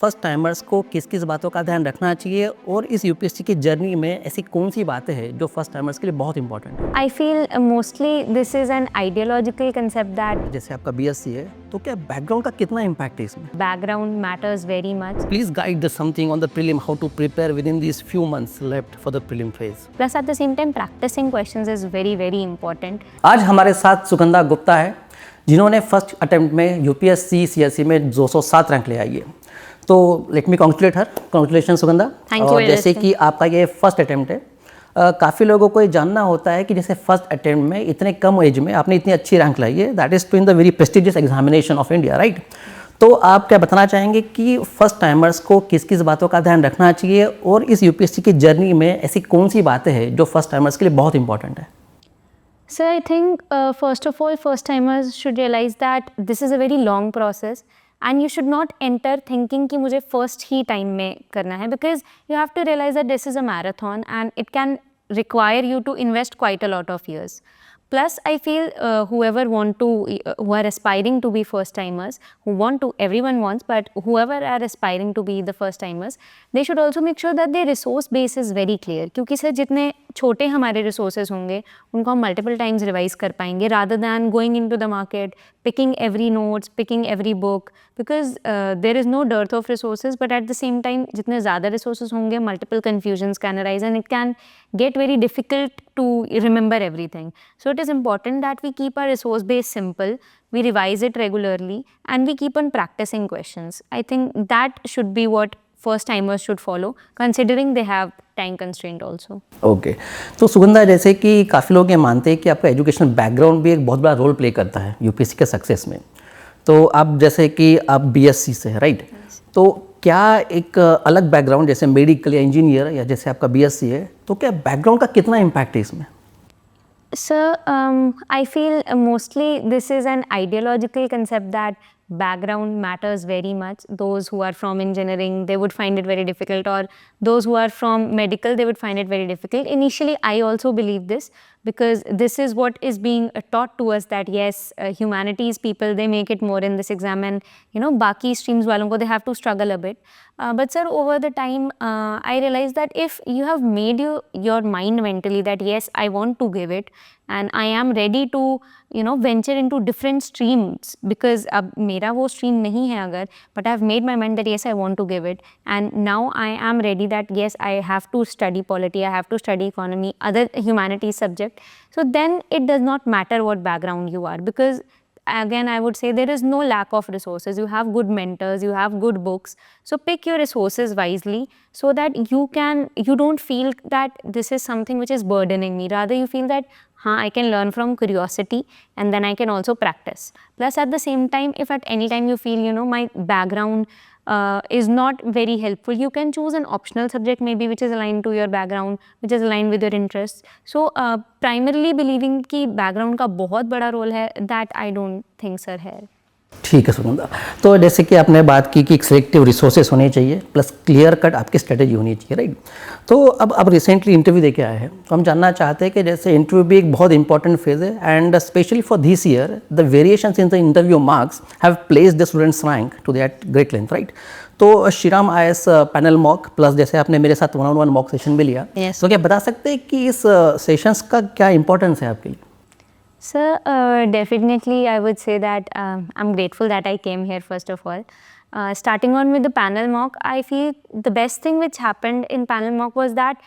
First timers को किस किस बातों का ध्यान रखना चाहिए और इस यूपीएससी की जर्नी में ऐसी कौन सी बातें हैं जो फर्स्ट टाइमर्स के लिए बहुत इंपॉर्टेंट है? I feel mostly this is an ideological concept that जैसे आपका बीएससी है तो क्या बैकग्राउंड का कितना इम्पैक्ट है इसमें? background matters very much. Please guide the something on the prelim, how to prepare within these few months left for the prelim phase. Plus at the same time practicing questions is very important. आज हमारे साथ सुगंधा गुप्ता है जिन्होंने first attempt में UPSC CSE में 207 rank ले आई है। तो let me congratulate her. Congratulation Sugandha. Thank you, और जैसे Justin. कि आपका ये फर्स्ट अटेम्प्ट है, काफ़ी लोगों को ये जानना होता है कि जैसे फर्स्ट अटेम्प्ट में इतने कम एज में आपने इतनी अच्छी रैंक लाई है, that is to in the very prestigious examination of India, right? तो आप क्या बताना चाहेंगे कि फर्स्ट टाइमर्स को किस किस बातों का ध्यान रखना चाहिए और इस यूपीएससी की जर्नी में ऐसी कौन सी बातें हैं जो फर्स्ट टाइमर्स के लिए बहुत इंपॉर्टेंट है? So I think first of all first timers should realize that this is a very long process and you should not enter thinking कि मुझे first ही time में करना है, because you have to realize that this is a marathon and it can require you to invest quite a lot of years. Plus, I feel whoever who are aspiring to be first timers, everyone wants, but whoever are aspiring to be the first timers, they should also make sure that their resource base is very clear. क्योंकि sir जितने छोटे हमारे resources होंगे, उनको हम multiple times revise कर पाएंगे, rather than going into the market, picking every notes, picking every book, because there is no dearth of resources, but at the same time, जितने ज़्यादा resources होंगे, multiple confusions can arise and it can get very difficult to remember everything. So it is important that we keep our resource base simple, we revise it regularly, and we keep on practicing questions. I think that should be what first timers should follow, considering they have time constraint also. Okay तो सुगंधा, जैसे कि काफ़ी लोग ये मानते हैं कि आपका एजुकेशनल बैकग्राउंड भी एक बहुत बड़ा रोल प्ले करता है यूपीएससी के सक्सेस में। तो आप जैसे कि आप बीएससी से है, राइट? तो क्या एक अलग बैकग्राउंड जैसे मेडिकल या इंजीनियर या जैसे आपका बीएससी है, तो क्या बैकग्राउंड का कितना इम्पैक्ट है इसमें? So I feel mostly this is an ideological concept that background matters very much. Those who are from engineering, they would find it very difficult, or those who are from medical, they would find it very difficult. Initially, I also believe this, because this is what is being taught to us, that yes, humanities people, they make it more in this exam, and baki streams walon ko, they have to struggle a bit. But sir, over the time, I realized that if you have made your mind mentally that yes, I want to give it, and I am ready to venture into different streams, because अब मेरा वो stream नहीं है अगर, but I have made my mind that yes, I want to give it, and now I am ready that yes, I have to study polity, I have to study economy, other humanities subject. So then it does not matter what background you are, because again I would say there is no lack of resources. You have good mentors, you have good books, so pick your resources wisely so that you don't feel that this is something which is burdening me. Rather you feel that I can learn from curiosity and then I can also practice. Plus at the same time, if at any time you feel my background is not very helpful, you can choose an optional subject maybe which is aligned to your background, which is aligned with your interests. So primarily believing कि background का बहुत बड़ा role है, that I don't think sir है। ठीक है सुगंधा, तो जैसे कि आपने बात की कि एक सिलेक्टिव रिसोर्सेस होने चाहिए प्लस क्लियर कट आपकी स्ट्रेटेजी होनी चाहिए, राइट? तो अब आप रिसेंटली इंटरव्यू देके आए हैं, तो हम जानना चाहते हैं कि जैसे इंटरव्यू भी एक बहुत इंपॉर्टेंट फेज है, and specially for this year the variations in the interview marks have placed the students rank to that great length, right? तो Shriram IAS panel mock plus जैसे आपने मेरे साथ 1-on-1 मॉक सेशन भी लिया, तो क्या बता सकते हैं कि इस सेशंस का क्या इंपॉर्टेंस है आपके लिए? Sir, definitely I would say that I'm grateful that I came here first of all. Starting on with the panel mock, I feel the best thing which happened in panel mock was that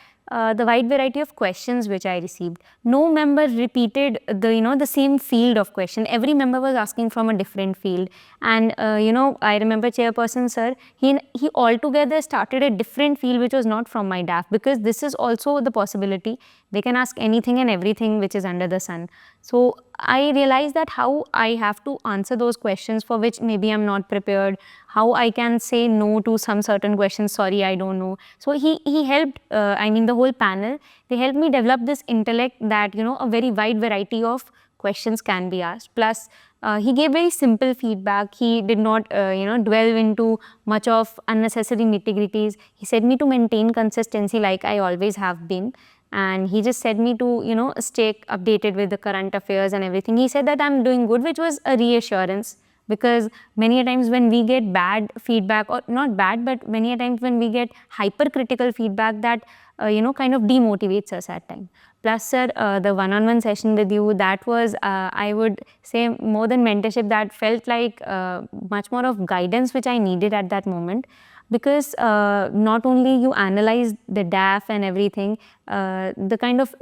the wide variety of questions which I received. No member repeated the same field of question. Every member was asking from a different field, and I remember chairperson sir, he altogether started a different field which was not from my DAF, because this is also the possibility. They can ask anything and everything which is under the sun. So I realized that how I have to answer those questions for which maybe I'm not prepared, how I can say no to some certain questions, sorry I don't know. So he helped, the whole panel, they helped me develop this intellect that a very wide variety of questions can be asked. Plus he gave very simple feedback. He did not delve into much of unnecessary nitty-gritties. He said me to maintain consistency like I always have been. And he just said me to stay updated with the current affairs and everything. He said that I'm doing good, which was a reassurance because many a times when we get bad feedback, or not bad, but many a times when we get hypercritical feedback, that kind of demotivates us at time. Plus, sir, the one-on-one session with you, that was, I would say, more than mentorship, that felt like much more of guidance which I needed at that moment. Because not only you analyze the DAF and everything, the kind of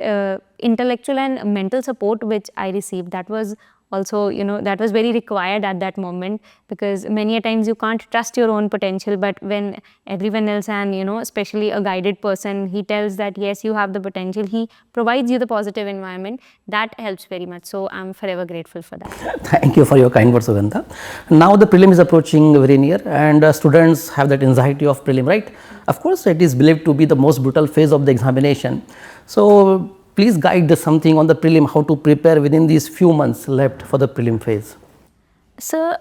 intellectual and mental support which I received, that was also, that was very required at that moment, because many a times you can't trust your own potential, but when everyone else, and especially a guided person, he tells that yes, you have the potential, he provides you the positive environment, that helps very much. So I'm forever grateful for that. Thank you for your kind words, Sugandha. Now the prelim is approaching very near, and students have that anxiety of prelim, right? Of course, it is believed to be the most brutal phase of the examination. So please guide us something on the prelim, how to prepare within these few months left for the prelim phase. So,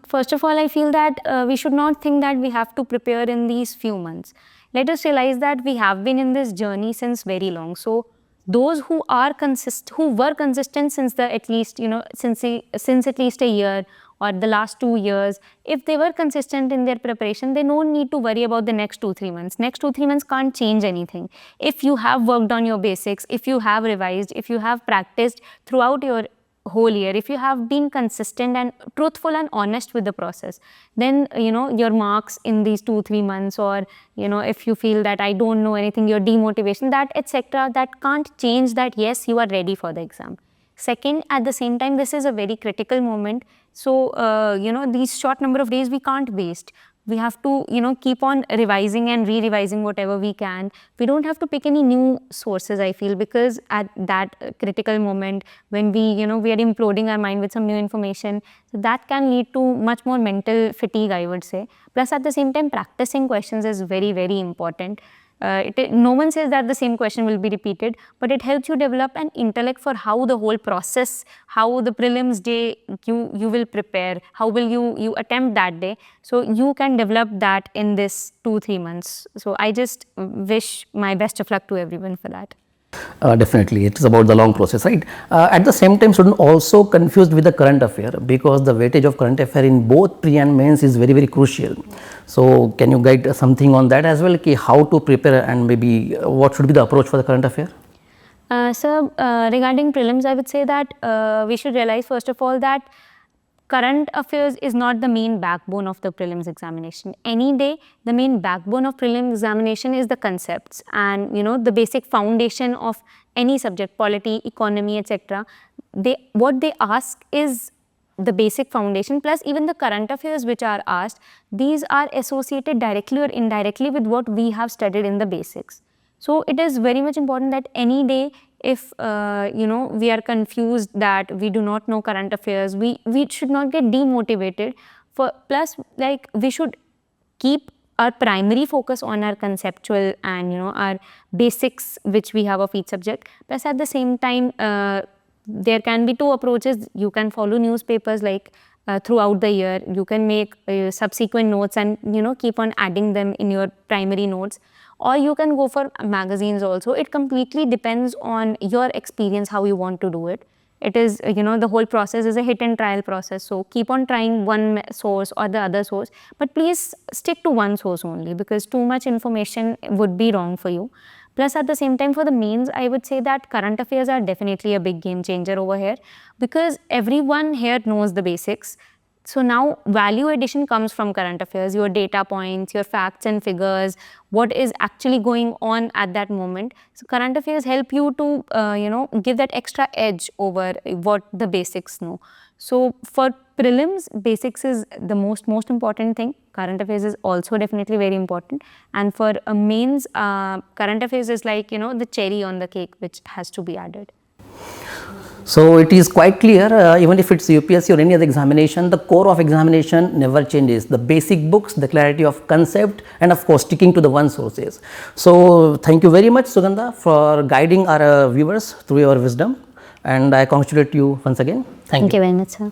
first of all, I feel that we should not think that we have to prepare in these few months. Let us realize that we have been in this journey since very long. So, those who were consistent since at least at least a year or the last 2 years, if they were consistent in their preparation, they don't need to worry about the next 2-3 months. Next 2-3 months can't change anything. If you have worked on your basics, if you have revised, if you have practiced throughout your whole year, if you have been consistent and truthful and honest with the process, then your marks in these 2-3 months, or if you feel that I don't know anything, your demotivation, that etc., that can't change that yes, you are ready for the exam. Second, at the same time, this is a very critical moment. So, these short number of days we can't waste. We have to, keep on revising and re-revising whatever we can. We don't have to pick any new sources, I feel, because at that critical moment when we are imploding our mind with some new information, so that can lead to much more mental fatigue, I would say. Plus, at the same time, practicing questions is very, very important. No one says that the same question will be repeated, but it helps you develop an intellect for how the whole process, how the prelims day you will prepare, how will you attempt that day. So you can develop that in this 2-3 months. So I just wish my best of luck to everyone for that. Definitely, it is about the long process, right? At the same time, student also confused with the current affair, because the weightage of current affair in both pre and mains is very, very crucial. So can you guide something on that as well, how to prepare and maybe what should be the approach for the current affair? Regarding prelims, I would say that we should realize first of all that current affairs is not the main backbone of the prelims examination. Any day, the main backbone of prelims examination is the concepts and the basic foundation of any subject, polity, economy, etc. What they ask is the basic foundation, plus even the current affairs which are asked, these are associated directly or indirectly with what we have studied in the basics. So it is very much important that any day, if we are confused that we do not know current affairs, we should not get demotivated. Plus, like, we should keep our primary focus on our conceptual and our basics which we have of each subject. Plus, at the same time, there can be two approaches. You can follow newspapers like throughout the year. You can make subsequent notes and keep on adding them in your primary notes. Or you can go for magazines also. It completely depends on your experience, how you want to do it. It is, the whole process is a hit and trial process. So keep on trying one source or the other source, but please stick to one source only, because too much information would be wrong for you. Plus, at the same time, for the mains, I would say that current affairs are definitely a big game changer over here, because everyone here knows the basics. So now value addition comes from current affairs, your data points, your facts and figures, what is actually going on at that moment. So current affairs help you to, give that extra edge over what the basics know. So for prelims, basics is the most important thing. Current affairs is also definitely very important. And for mains, current affairs is like, the cherry on the cake which has to be added. So it is quite clear, even if it's UPSC or any other examination, the core of examination never changes. The basic books, the clarity of concept, and of course sticking to the one sources. So thank you very much, Sugandha, for guiding our viewers through your wisdom, and I congratulate you once again. Thank you very much, sir.